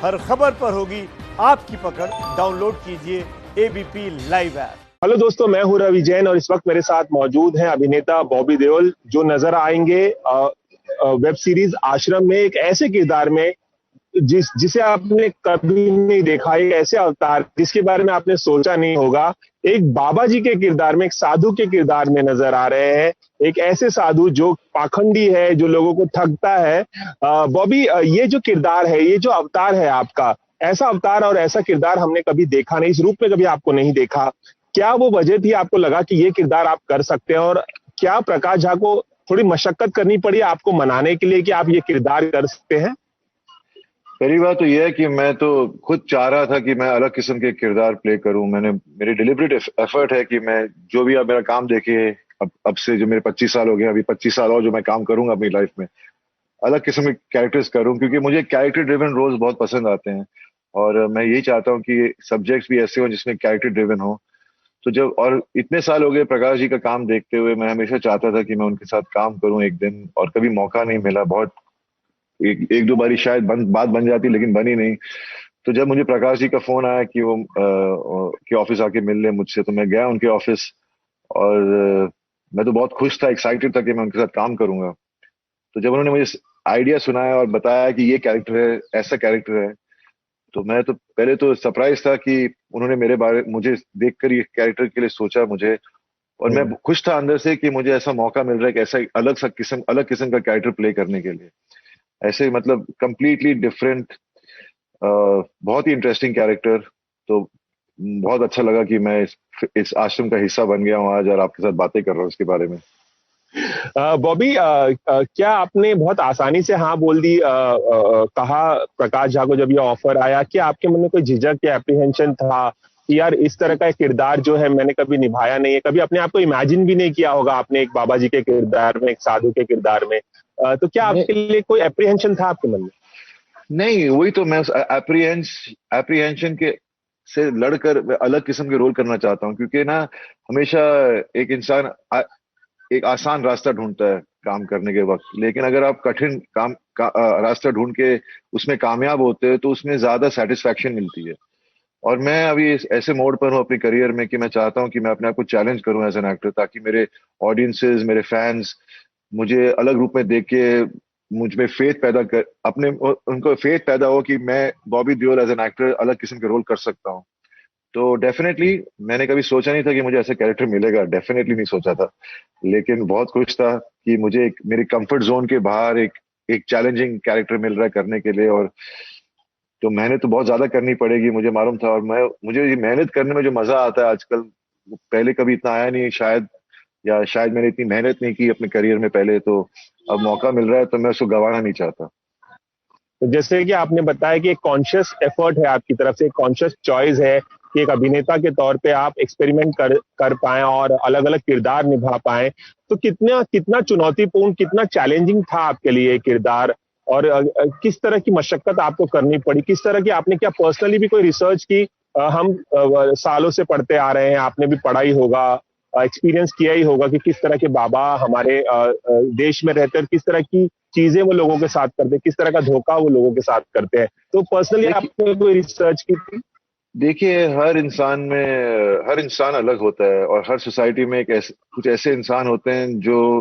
हर खबर पर होगी आपकी पकड़। डाउनलोड कीजिए एबीपी लाइव ऐप। हेलो दोस्तों, मैं हूं रवि जैन और इस वक्त मेरे साथ मौजूद हैं अभिनेता बॉबी देओल, जो नजर आएंगे वेब सीरीज आश्रम में एक ऐसे किरदार में जिसे आपने कभी नहीं देखा, एक ऐसे अवतार जिसके बारे में आपने सोचा नहीं होगा। एक बाबा जी के किरदार में, एक साधु के किरदार में नजर आ रहे हैं। एक ऐसे साधु जो पाखंडी है, जो लोगों को ठगता है। बॉबी, ये जो किरदार है, ये जो अवतार है आपका, ऐसा अवतार और ऐसा किरदार हमने कभी देखा नहीं, इस रूप में कभी आपको नहीं देखा। क्या वो वजह थी आपको लगा कि ये किरदार आप कर सकते हैं? और क्या प्रकाश झा को थोड़ी मशक्कत करनी पड़ी आपको मनाने के लिए कि आप ये किरदार कर सकते हैं? पहली बात तो यह है कि मैं तो खुद चाह रहा था कि मैं अलग किस्म के किरदार प्ले करूं। मेरी डिलिबरेट एफर्ट है कि मैं जो भी अब मेरा काम देखिए, अब से जो मेरे 25 साल हो गए, अभी 25 साल और जो मैं काम करूंगा अपनी लाइफ में, अलग किस्म के कैरेक्टर्स करूं, क्योंकि मुझे कैरेक्टर ड्रिवन रोल्स बहुत पसंद आते हैं। और मैं यही चाहता हूं कि सब्जेक्ट्स भी ऐसे हो जिसमें कैरेक्टर ड्रिवन हो। तो जब और इतने साल हो गए प्रकाश जी का काम देखते हुए, मैं हमेशा चाहता था कि मैं उनके साथ काम करूं एक दिन, और कभी मौका नहीं मिला। बहुत एक दो बारी शायद बात बन जाती, लेकिन बनी नहीं। तो जब मुझे प्रकाश जी का फोन आया कि वो कि ऑफिस आके मिल ले मुझसे, तो मैं गया उनके ऑफिस। और मैं तो बहुत खुश था, एक्साइटेड था कि मैं उनके साथ काम करूंगा। तो जब उन्होंने मुझे आइडिया सुनाया और बताया कि ये कैरेक्टर है, ऐसा कैरेक्टर है, तो मैं तो पहले तो सरप्राइज था कि उन्होंने मुझे देखकर ये कैरेक्टर के लिए सोचा मुझे। और मैं खुश था अंदर से कि मुझे ऐसा मौका मिल रहा है कि ऐसा अलग किस्म का कैरेक्टर प्ले करने के लिए। ऐसे मतलब कंप्लीटली डिफरेंट, बहुत ही इंटरेस्टिंग कैरेक्टर। तो बहुत अच्छा लगा कि मैं इस आश्रम का हिस्सा बन गया हूँ आज, और आपके साथ बातें कर रहा हूँ इसके बारे में। बॉबी, क्या आपने बहुत आसानी से हाँ बोल दी, कहा प्रकाश झा को जब ये ऑफर आया? क्या आपके मन में कोई झिझक या एप्रीहेंशन था कि यार इस तरह का एक किरदार जो है मैंने कभी निभाया नहीं है, कभी अपने आप को इमेजिन भी नहीं किया होगा आपने एक बाबा जी के किरदार में, एक साधु के किरदार में? तो क्या आपके लिए कोई एप्रीहेंशन था आपके मन में? नहीं, वही तो मैं एप्रीहेंशन के से लड़कर अलग किस्म के रोल करना चाहता हूँ, क्योंकि ना हमेशा एक इंसान एक आसान रास्ता ढूंढता है काम करने के वक्त, लेकिन अगर आप कठिन रास्ता ढूंढ के उसमें कामयाब होते हैं तो उसमें ज्यादा सेटिस्फैक्शन मिलती है। और मैं अभी ऐसे मोड पर हूँ अपनी करियर में कि मैं चाहता हूँ कि मैं अपने आप को चैलेंज करूँ एज एन एक्टर, ताकि मेरे ऑडियंसेस, मेरे फैंस मुझे अलग रूप में देख के मुझ में फेथ पैदा कर अपने उनको फेथ पैदा हो कि मैं Bobby Deol as an actor अलग किस्म के रोल कर सकता हूँ। तो डेफिनेटली मैंने कभी सोचा नहीं था कि मुझे ऐसा कैरेक्टर मिलेगा, डेफिनेटली नहीं सोचा था। लेकिन बहुत खुश था कि मुझे मेरे कंफर्ट जोन के बाहर एक एक चैलेंजिंग कैरेक्टर मिल रहा है करने के लिए। और तो मेहनत तो बहुत ज्यादा करनी पड़ेगी, मुझे मालूम था। और मुझे ये मेहनत करने में जो मजा आता है आजकल, वो पहले कभी इतना आया नहीं शायद, या शायद मैंने इतनी मेहनत नहीं की अपने करियर में पहले। तो अब मौका मिल रहा है तो मैं उसको गंवाना नहीं चाहता। तो जैसे कि आपने बताया कि एक कॉन्शियस एफर्ट है आपकी तरफ से, एक कॉन्शियस चॉइस है कि एक अभिनेता के तौर पे आप एक्सपेरिमेंट कर पाएं और अलग अलग किरदार निभा पाएं। तो कितना कितना चुनौतीपूर्ण, कितना चैलेंजिंग था आपके लिए ये किरदार? और किस तरह की मशक्कत आपको करनी पड़ी? किस तरह की आपने, क्या पर्सनली भी कोई रिसर्च की? हम सालों से पढ़ते आ रहे हैं, आपने भी पढ़ा ही होगा, एक्सपीरियंस किया ही होगा कि किस तरह के बाबा हमारे देश में रहते हैं और किस तरह की चीजें वो लोगों के साथ करते हैं, किस तरह का धोखा वो लोगों के साथ करते हैं। तो पर्सनली आपने कोई रिसर्च की थी? देखिए, हर इंसान अलग होता है, और हर सोसाइटी में कुछ ऐसे इंसान होते हैं जो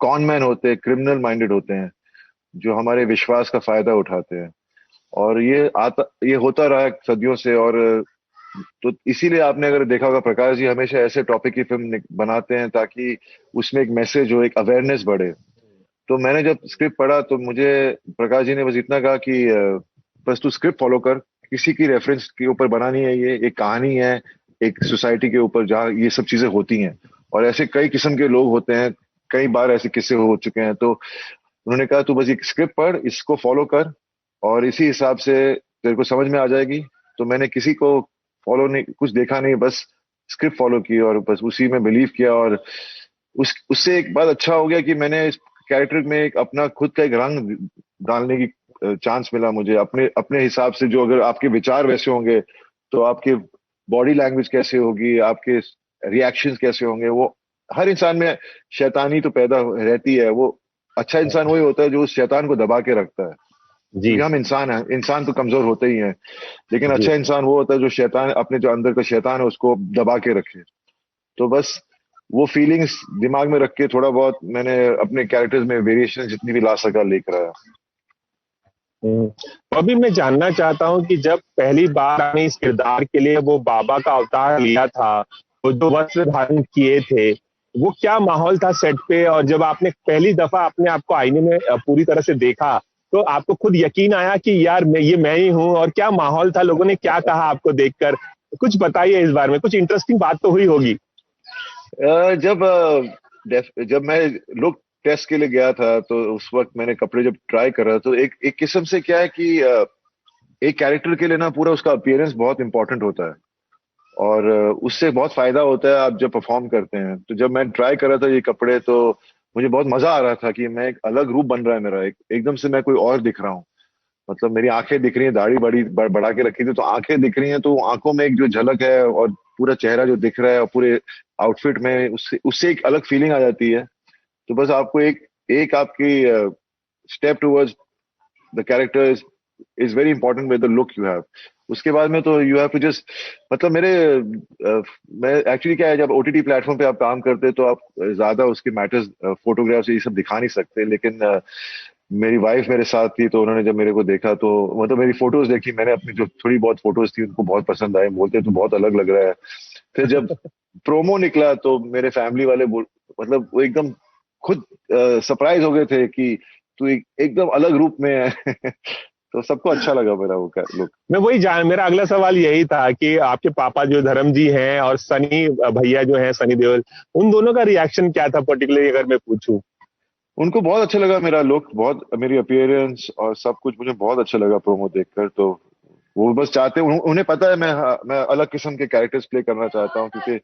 कॉन मैन होते हैं, क्रिमिनल माइंडेड होते हैं, जो हमारे विश्वास का फायदा उठाते हैं। और ये होता रहा है सदियों से। और तो इसीलिए आपने अगर देखा होगा, प्रकाश जी हमेशा ऐसे टॉपिक की फिल्म बनाते हैं ताकि उसमें एक मैसेज हो, एक अवेयरनेस बढ़े। तो मैंने जब स्क्रिप्ट पढ़ा तो मुझे प्रकाश जी ने बस इतना कहा कि बस तू स्क्रिप्ट फॉलो कर, किसी की रेफरेंस के ऊपर बनानी है, ये एक कहानी है एक सोसाइटी के ऊपर जहाँ ये सब चीजें होती हैं। और ऐसे कई किस्म के लोग होते हैं, कई बार ऐसे किस्से हो चुके हैं। तो उन्होंने कहा तू बस एक स्क्रिप्ट पढ़, इसको फॉलो कर, और इसी हिसाब से तेरे को समझ में आ जाएगी। तो मैंने किसी को फॉलो नहीं, कुछ देखा नहीं, बस स्क्रिप्ट फॉलो की और बस उसी में बिलीव किया। और उससे एक बात अच्छा हो गया कि मैंने इस कैरेक्टर में एक अपना खुद का एक रंग डालने की चांस मिला मुझे, अपने अपने हिसाब से। जो अगर आपके विचार वैसे होंगे तो आपके बॉडी लैंग्वेज कैसे होगी, आपके रिएक्शंस कैसे होंगे, वो हर इंसान में शैतानी तो पैदा रहती है। वो अच्छा इंसान वही होता है जो उस शैतान को दबा के रखता है। जी क्योंकि हम इंसान हैं, इंसान तो कमजोर होते ही हैं, लेकिन जी। अच्छा इंसान वो होता है जो शैतान, अपने जो अंदर का शैतान है उसको दबा के रखे। तो बस वो फीलिंग्स दिमाग में रख के थोड़ा बहुत मैंने अपने कैरेक्टर्स में वेरिएशन जितनी भी ला सका लेकर आया। तो अभी मैं जानना चाहता हूँ कि जब पहली बार आपने इस किरदार के लिए वो बाबा का अवतार लिया था, वो जो वस्त्र धारण किए थे, वो क्या माहौल था सेट पे? और जब आपने पहली दफा अपने आप को आईने में पूरी तरह से देखा, तो आपको खुद यकीन आया कि यार मैं ही हूँ? और क्या माहौल था, लोगों ने क्या कहा आपको देखकर? कुछ बताइए इस बारे में, कुछ इंटरेस्टिंग बात तो हुई होगी। जब मैं लुक टेस्ट के लिए गया था तो उस वक्त मैंने कपड़े जब ट्राई कर रहा था तो एक एक किस्म से क्या है कि एक कैरेक्टर के लिए ना पूरा उसका अपीयरेंस बहुत इंपॉर्टेंट होता है, और उससे बहुत फायदा होता है आप जब परफॉर्म करते हैं। तो जब मैं ट्राई कर रहा था ये कपड़े तो मुझे बहुत मजा आ रहा था कि मैं एक अलग रूप बन रहा है मेरा, एकदम से मैं कोई और दिख रहा हूँ। मतलब मेरी आंखें दिख रही हैं, दाढ़ी बड़ी बढ़ा के रखी थी तो आंखें दिख रही हैं, तो आंखों में एक जो झलक है और पूरा चेहरा जो दिख रहा है और पूरे आउटफिट में उससे उससे एक अलग फीलिंग आ जाती है। तो बस आपको एक एक आपकी step towards the character is very important with the look you have. उसके बाद में तो यू हैव टू जस्ट, मतलब मैं एक्चुअली क्या है, जब ओटीटी प्लेटफॉर्म पे आप काम करते हैं तो आप ज्यादा उसके मैटर्स फोटोग्राफ्स ये सब दिखा नहीं सकते, लेकिन मेरी वाइफ मेरे साथ थी तो उन्होंने जब मेरे को देखा तो मतलब मेरी फोटोज देखी, मैंने अपनी जो थोड़ी बहुत फोटोज थी उनको बहुत पसंद आए, बोलते तो बहुत अलग लग रहा है। फिर जब प्रोमो निकला तो मेरे फैमिली वाले मतलब वो एकदम खुद सरप्राइज हो गए थे कि तू एकदम अलग रूप में है। तो सबको अच्छा लगा मेरा वो लुक। मैं वही जान मेरा अगला सवाल यही था कि आपके पापा जो धर्म जी हैं और सनी भैया जो हैं, सनी देओल, उन दोनों का रिएक्शन क्या था पर्टिकुलरली अगर मैं पूछूं? उनको बहुत अच्छा लगा मेरा लुक, बहुत मेरी अपीयरेंस और सब कुछ मुझे बहुत अच्छा लगा प्रोमो देखकर। तो वो बस चाहते, उन्हें पता है मैं अलग किस्म के कैरेक्टर्स प्ले करना चाहता हूँ, क्योंकि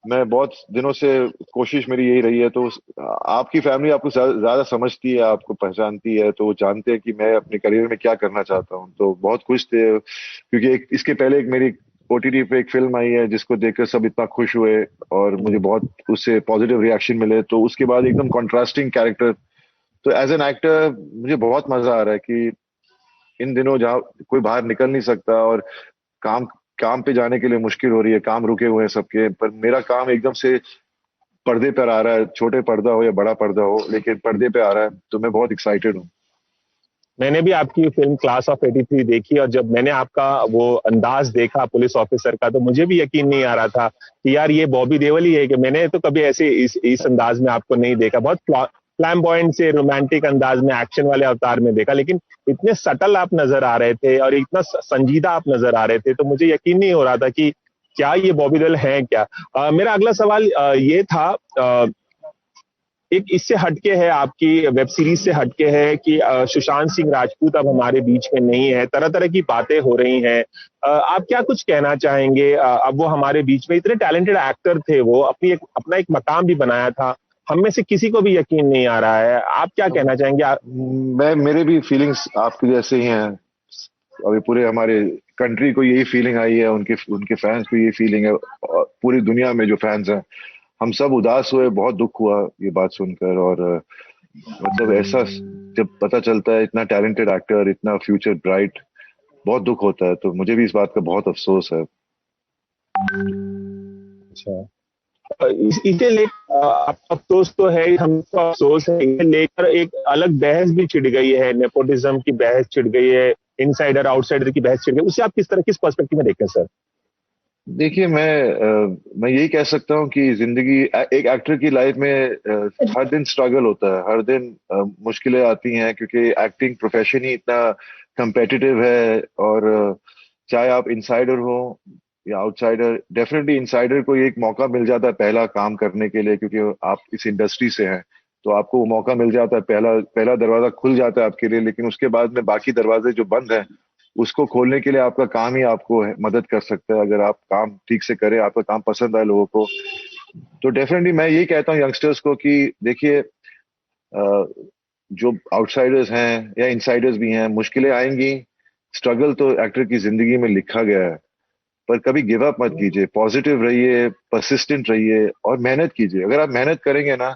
मैं बहुत दिनों से कोशिश मेरी यही रही है। तो आपकी फैमिली आपको ज्यादा समझती है, आपको पहचानती है, तो वो जानते हैं कि मैं अपने करियर में क्या करना चाहता हूँ। तो बहुत खुश थे, क्योंकि इसके पहले एक मेरी ओटीटी पे एक फिल्म आई है जिसको देखकर सब इतना खुश हुए और मुझे बहुत उससे पॉजिटिव रिएक्शन मिले। तो उसके बाद एकदम कॉन्ट्रास्टिंग कैरेक्टर। तो एज एन एक्टर मुझे बहुत मजा आ रहा है कि इन दिनों जहाँ कोई बाहर निकल नहीं सकता और काम काम पे जाने के लिए मुश्किल हो रही है, काम रुके हुए हैं सबके, पर मेरा काम एकदम से पर्दे पर आ रहा है, छोटे पर्दा हो या बड़ा पर्दा हो लेकिन पर्दे पे आ रहा है, तो मैं बहुत एक्साइटेड हूँ। मैंने भी आपकी फिल्म क्लास ऑफ 83 देखी, और जब मैंने आपका वो अंदाज देखा पुलिस ऑफिसर का, तो मुझे भी यकीन नहीं आ रहा था कि यार ये बॉबी देओल ही है। कि मैंने तो कभी ऐसे इस अंदाज में आपको नहीं देखा। बहुत फ्लैम्बॉयंट से रोमांटिक अंदाज में, एक्शन वाले अवतार में देखा, लेकिन इतने सटल आप नजर आ रहे थे और इतना संजीदा आप नजर आ रहे थे, तो मुझे यकीन नहीं हो रहा था कि क्या ये बॉबी देओल है क्या। मेरा अगला सवाल ये था, एक इससे हटके है, आपकी वेब सीरीज से हटके है कि सुशांत सिंह राजपूत अब हमारे बीच में नहीं है, तरह तरह की बातें हो रही हैं। आप क्या कुछ कहना चाहेंगे? अब वो हमारे बीच में, इतने टैलेंटेड एक्टर थे, वो अपना एक मकाम भी बनाया था, हम में से किसी को भी यकीन नहीं आ रहा है। आप क्या कहना चाहेंगे? मैं मेरे भी फीलिंग्स आपके जैसे ही हैं। अभी पूरे हमारे कंट्री को यही फीलिंग आई है, उनके उनके फैंस को यही फीलिंग है, और पूरी दुनिया में जो फैंस हैं हम सब उदास हुए, बहुत दुख हुआ ये बात सुनकर। और मतलब ऐसा जब पता चलता है, इतना टैलेंटेड एक्टर, इतना फ्यूचर ब्राइट, बहुत दुख होता है। तो मुझे भी इस बात का बहुत अफसोस है। अच्छा, इसे लेकर आपको अफसोस तो है, हमको अफसोस है। इसे लेकर एक अलग बहस भी छिड़ गई है, नेपोटिज्म की बहस छिड़ गई है, इनसाइडर आउटसाइडर की बहस छिड़ गई। उसे आप किस पर्सपेक्टिव में देखते हैं सर? देखिए, मैं यही कह सकता हूँ कि जिंदगी, एक एक्टर की लाइफ में हर दिन स्ट्रगल होता है, हर दिन मुश्किलें आती हैं, क्योंकि एक्टिंग प्रोफेशन ही इतना कंपेटिटिव है। और चाहे आप इनसाइडर हो या आउटसाइडर, डेफिनेटली इनसाइडर को एक मौका मिल जाता है पहला काम करने के लिए, क्योंकि आप इस इंडस्ट्री से हैं। तो आपको वो मौका मिल जाता है, पहला पहला दरवाजा खुल जाता है आपके लिए। लेकिन उसके बाद में बाकी दरवाजे जो बंद हैं उसको खोलने के लिए आपका काम ही आपको मदद कर सकता है, अगर आप काम ठीक से करें, आपका काम पसंद आए लोगों को। तो डेफिनेटली मैं यही कहता हूँ यंगस्टर्स को कि देखिए, जो आउटसाइडर्स हैं या इनसाइडर्स भी हैं, मुश्किलें आएंगी, स्ट्रगल तो एक्टर की जिंदगी में लिखा गया है। पर कभी गिव अप मत कीजिए, पॉजिटिव रहिए, परसिस्टेंट रहिए और मेहनत कीजिए। अगर आप मेहनत करेंगे ना,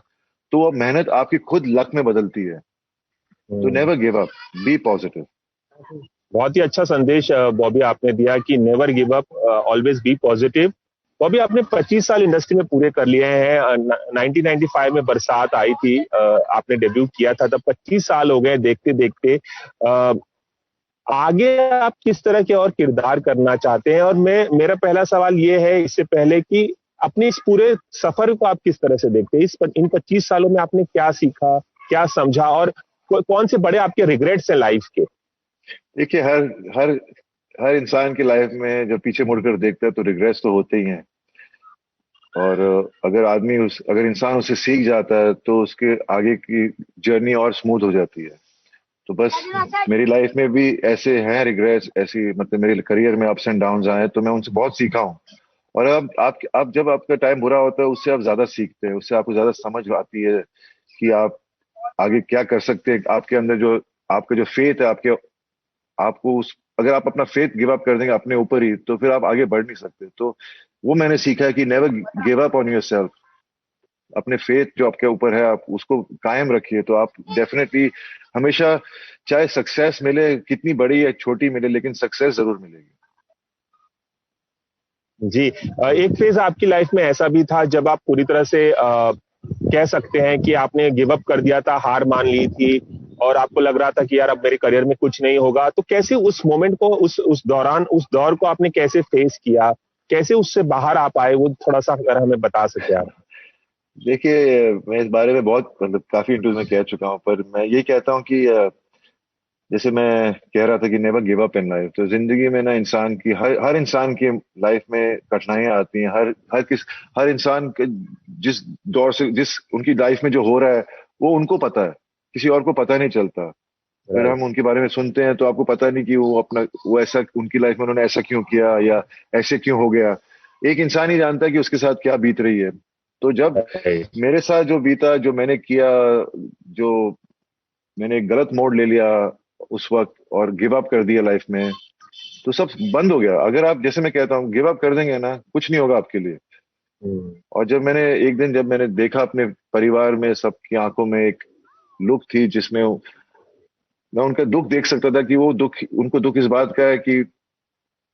तो वो मेहनत आपकी खुद लक में बदलती है। तो never give up, be positive. बहुत ही अच्छा संदेश बॉबी आपने दिया कि never give up, always be positive. Bobby, आपने 25 साल इंडस्ट्री में पूरे कर लिए हैं। 1995 में बरसात आई थी, आपने डेब्यू किया था, तब 25 साल हो गए। देखते देखते आगे आप किस तरह के और किरदार करना चाहते हैं? और मेरा पहला सवाल ये है इससे पहले कि अपने इस पूरे सफर को आप किस तरह से देखते हैं? इन 25 सालों में आपने क्या सीखा, क्या समझा, और कौन से बड़े आपके रिग्रेट्स हैं लाइफ के? देखिए, हर हर हर इंसान की लाइफ में जब पीछे मुड़कर देखता है तो रिग्रेट्स तो होते ही हैं। और अगर इंसान उससे सीख जाता है तो उसके आगे की जर्नी और स्मूथ हो जाती है। तो बस मेरी लाइफ में भी ऐसे हैं रिग्रेट्स, ऐसी मतलब मेरे करियर में अप्स एंड डाउन्स आए, तो मैं उनसे बहुत सीखा हूँ। और अब आप जब आपका टाइम बुरा होता है उससे आप ज्यादा सीखते हैं, उससे आपको ज्यादा समझ आती है कि आप आगे क्या कर सकते हैं। आपके अंदर जो आपका जो फेथ है, आपको उस अगर आप अपना फेथ गिव अप कर देंगे अपने ऊपर ही, तो फिर आप आगे बढ़ नहीं सकते। तो वो मैंने सीखा है कि never give up on yourself. अपने फेथ जो आपके ऊपर है आप उसको कायम रखिए, तो आप डेफिनेटली हमेशा, चाहे सक्सेस मिले कितनी बड़ी या छोटी मिले, लेकिन सक्सेस जरूर मिलेगी। जी, एक फेज आपकी लाइफ में ऐसा भी था जब आप पूरी तरह से कह सकते हैं कि आपने गिव अप कर दिया था, हार मान ली थी, और आपको लग रहा था कि यार अब मेरे करियर में कुछ नहीं होगा। तो कैसे उस मोमेंट को, उस दौर को आपने कैसे फेस किया, कैसे उससे बाहर आ पाए, वो थोड़ा सा अगर हमें बता सके आप। देखिए, मैं इस बारे में बहुत मतलब काफी इंटरव्यू में कह चुका हूँ, पर मैं ये कहता हूँ कि जैसे मैं कह रहा था कि never give up in life, तो जिंदगी में ना इंसान की हर इंसान की लाइफ में कठिनाइयां आती हैं। हर इंसान के जिस दौर से जिस उनकी लाइफ में जो हो रहा है वो उनको पता है, किसी और को पता नहीं चलता। फिर राइट। हम उनके बारे में सुनते हैं तो आपको पता नहीं कि वो ऐसा उनकी लाइफ में उन्होंने ऐसा क्यों किया या ऐसे क्यों हो गया। एक इंसान ही जानता है कि उसके साथ क्या बीत रही है। तो जब राइट। मेरे साथ जो बीता, जो मैंने किया, जो मैंने एक गलत मोड़ ले लिया उस वक्त और गिव अप कर दिया लाइफ में, तो सब बंद हो गया। अगर आप, जैसे मैं कहता हूँ, गिव अप कर देंगे ना, कुछ नहीं होगा आपके लिए। हम्म। और एक दिन जब मैंने देखा अपने परिवार में सबकी आंखों में एक लुक थी जिसमें मैं उनका दुख देख सकता था कि उनको दुख इस बात का है कि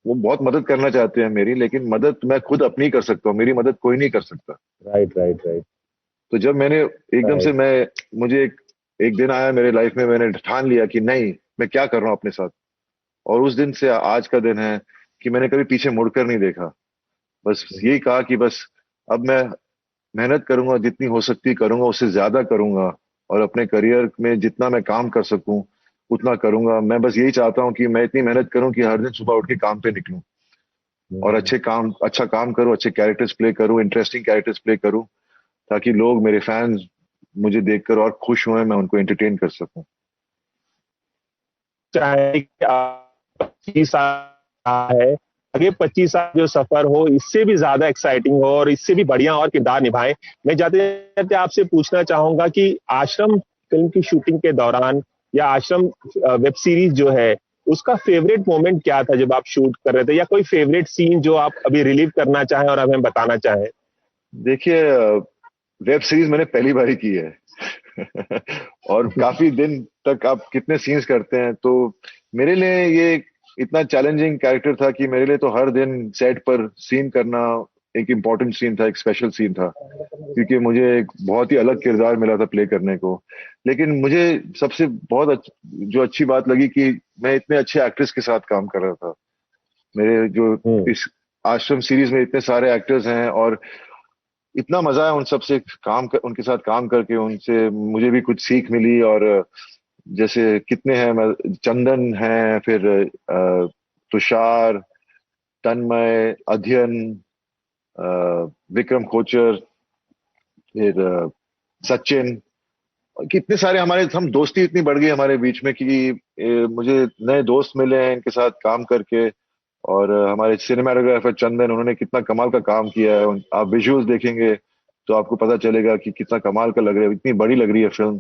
वो बहुत मदद करना चाहते हैं मेरी, लेकिन मदद मैं खुद अपनी कर सकता हूँ, मेरी मदद कोई नहीं कर सकता। राइट। राइट। राइट। तो जब मैंने एकदम से राइट। मुझे एक दिन आया मेरे लाइफ में, मैंने ठान लिया कि नहीं, मैं क्या कर रहा हूँ अपने साथ। और उस दिन से आज का दिन है कि मैंने कभी पीछे मुड़कर नहीं देखा। बस यही कहा कि बस अब मैं मेहनत करूंगा, जितनी हो सकती करूंगा, उससे ज्यादा करूंगा। और अपने करियर में जितना मैं काम कर सकूं उतना करूंगा। मैं बस यही चाहता हूं कि मैं इतनी मेहनत करूं कि हर दिन सुबह उठ के काम पे निकलूं और अच्छा काम करूं, अच्छे कैरेक्टर्स प्ले करूं, इंटरेस्टिंग कैरेक्टर्स प्ले करूं, ताकि लोग, मेरे फैंस मुझे देखकर और खुश हुए, मैं उनको एंटरटेन कर सकूं। चाहे कि आप 25 साल है, आगे 25 साल जो सफर हो इससे भी ज्यादा एक्साइटिंग हो और इससे भी बढ़िया और किरदार निभाएं। मैं जाते जाते आपसे पूछना चाहूंगा कि आश्रम फिल्म की शूटिंग के दौरान या आश्रम वेब सीरीज जो है, उसका फेवरेट मोमेंट क्या था जब आप शूट कर रहे थे, या कोई फेवरेट सीन जो आप अभी रिलीव करना चाहें और हमें बताना चाहें? देखिए, वेब सीरीज मैंने पहली बार ही की है और काफी दिन तक आप कितने सीन्स करते हैं, तो मेरे लिए ये इतना चैलेंजिंग कैरेक्टर था कि मेरे लिए तो हर दिन सेट पर सीन करना एक इम्पोर्टेंट सीन था, एक स्पेशल सीन था, क्योंकि मुझे एक बहुत ही अलग किरदार मिला था प्ले करने को। लेकिन मुझे सबसे जो अच्छी बात लगी कि मैं इतने अच्छे एक्ट्रेस के साथ काम कर रहा था। मेरे जो हम्म। इस आश्रम सीरीज में इतने सारे एक्टर्स हैं और इतना मजा है उनके साथ काम करके, उनसे मुझे भी कुछ सीख मिली। और जैसे कितने हैं, चंदन है, फिर तुषार, तन्मय, अध्ययन, विक्रम कोचर, फिर सचिन, कितने सारे हम दोस्ती इतनी बढ़ गई हमारे बीच में कि मुझे नए दोस्त मिले हैं इनके साथ काम करके। और हमारे सिनेमाटोग्राफर चंदन, उन्होंने कितना कमाल का काम किया है। आप विजुअल्स देखेंगे तो आपको पता चलेगा कि कितना कमाल का लग रहा है, इतनी बड़ी लग रही है फिल्म।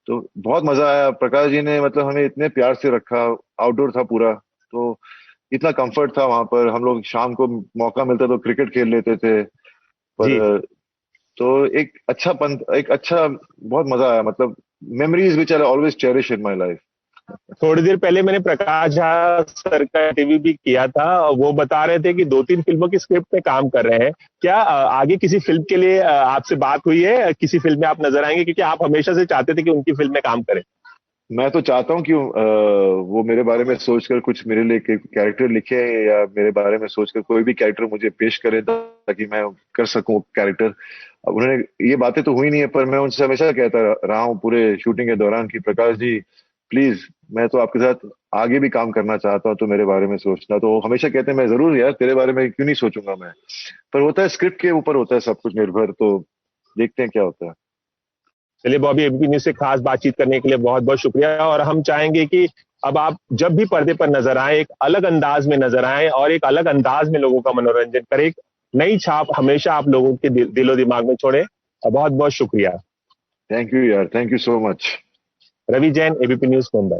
तो बहुत मजा आया। प्रकाश जी ने मतलब हमें इतने प्यार से रखा। आउटडोर था पूरा, तो इतना कंफर्ट था वहां पर। हम लोग शाम को मौका मिलता तो क्रिकेट खेल लेते थे। पर जी। तो एक अच्छा बहुत मजा आया। मतलब memories which I'll always cherish in my life. थोड़ी देर पहले मैंने प्रकाश झा सर का इंटरव्यू भी किया था और वो बता रहे थे कि 2-3 फिल्मों की स्क्रिप्ट पे काम कर रहे हैं। क्या आगे किसी फिल्म के लिए आपसे बात हुई है? किसी फिल्म में आप नजर आएंगे? क्योंकि आप हमेशा से चाहते थे कि उनकी फिल्म में काम करें। मैं तो चाहता हूँ कि वो मेरे बारे में सोचकर कुछ मेरे लिए कैरेक्टर लिखे या मेरे बारे में सोचकर कोई भी कैरेक्टर मुझे पेश करे ताकि मैं कर सकूं कैरेक्टर। अब उन्होंने ये बातें तो हुई नहीं है, पर मैं उनसे हमेशा कहता रहा हूँ पूरे शूटिंग के दौरान कि प्रकाश जी प्लीज, मैं तो आपके साथ आगे भी काम करना चाहता हूँ, तो मेरे बारे में सोचना। तो वो हमेशा कहते हैं मैं जरूर यार तेरे बारे में क्यों नहीं सोचूंगा मैं, पर होता है स्क्रिप्ट के ऊपर होता है सब कुछ निर्भर, तो देखते हैं क्या होता है। चलिए बॉबी, एबीपी न्यूज से खास बातचीत करने के लिए बहुत बहुत शुक्रिया। और हम चाहेंगे कि अब आप जब भी पर्दे पर नजर आए एक अलग अंदाज में नजर आए और एक अलग अंदाज में लोगों का मनोरंजन करें, एक नई छाप हमेशा आप लोगों के दिलो दिमाग में छोड़े। बहुत बहुत शुक्रिया। थैंक यू यार, thank you so much. Ravi Jain, ABP News, Mumbai.